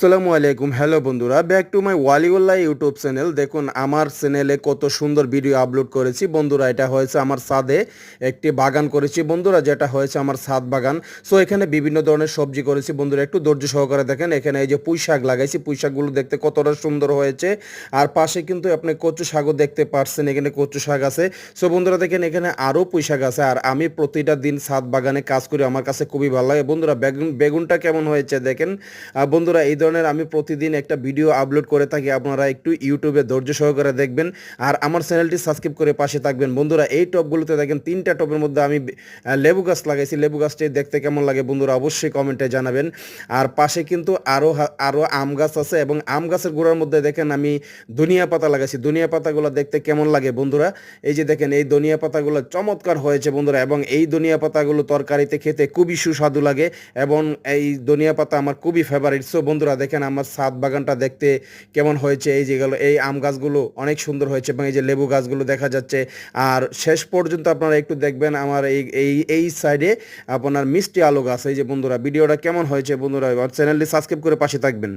আসসালামু আলাইকুম, হ্যালো বন্ধুরা, back to my Waliullah YouTube channel. দেখুন আমার চ্যানেলে কত সুন্দর ভিডিও আপলোড করেছি বন্ধুরা। এটা হয়েছে আমার ছাদে একটি বাগান করেছি বন্ধুরা, যেটা হয়েছে আমার ছাদ বাগান। সো এখানে বিভিন্ন ধরনের সবজি করেছি বন্ধুরা, একটু ধৈর্য সহকারে দেখেন। এখানে এই যে পুঁই শাক লাগাইছি, পুঁই শাকগুলো দেখতে কতটা সুন্দর হয়েছে। আর পাশে কিন্তু আপনি কচু শাকও দেখতে পাচ্ছেন, এখানে কচু শাক আছে। সো বন্ধুরা দেখেন এখানে আরও পুঁই শাক আছে। আর আমি প্রতিটা দিন ছাদ বাগানে কাজ করি, আমার কাছে খুবই ভালো লাগে বন্ধুরা। বেগুনটা কেমন হয়েছে দেখেন বন্ধুরা। এই ধরনের আমি প্রতিদিন একটা ভিডিও আপলোড করে থাকি, আপনারা একটু ইউটিউবে ধৈর্য সহকারে দেখবেন আর আমার চ্যানেলটি সাবস্ক্রাইব করে পাশে থাকবেন বন্ধুরা। এই টবগুলোতে দেখেন 3টা টবের মধ্যে আমি লেবু গাছ লাগাইছি। লেবু গাছটি দেখতে কেমন লাগে বন্ধুরা অবশ্যই কমেন্টে জানাবেন। আর পাশে কিন্তু আরও আম গাছ আছে এবং আম গাছের গোড়ার মধ্যে দেখেন আমি ধনিয়া পাতা লাগাইছি। ধনিয়া পাতাগুলো দেখতে কেমন লাগে বন্ধুরা, এই যে দেখেন এই ধনিয়া পাতাগুলো চমৎকার হয়েছে বন্ধুরা। এবং এই ধনিয়া পাতাগুলো তরকারিতে খেতে খুবই সুস্বাদু লাগে এবং এই ধনিয়া পাতা আমার খুবই ফেভারিট। সো বন্ধুরা দেখেন আমার ছাদ বাগানটা দেখতে কেমন হয়েছে। এই যেগুলো এই আম গাছগুলো অনেক সুন্দর হয়েছে এবং এই যে লেবু গাছগুলো দেখা যাচ্ছে। আর শেষ পর্যন্ত আপনারা একটু দেখবেন আমার এই এই এই সাইডে আপনার মিষ্টি আলু গাছ। এই যে বন্ধুরা ভিডিওটা কেমন হয়েছে বন্ধুরা, চ্যানেলটি সাবস্ক্রাইব করে পাশে থাকবেন।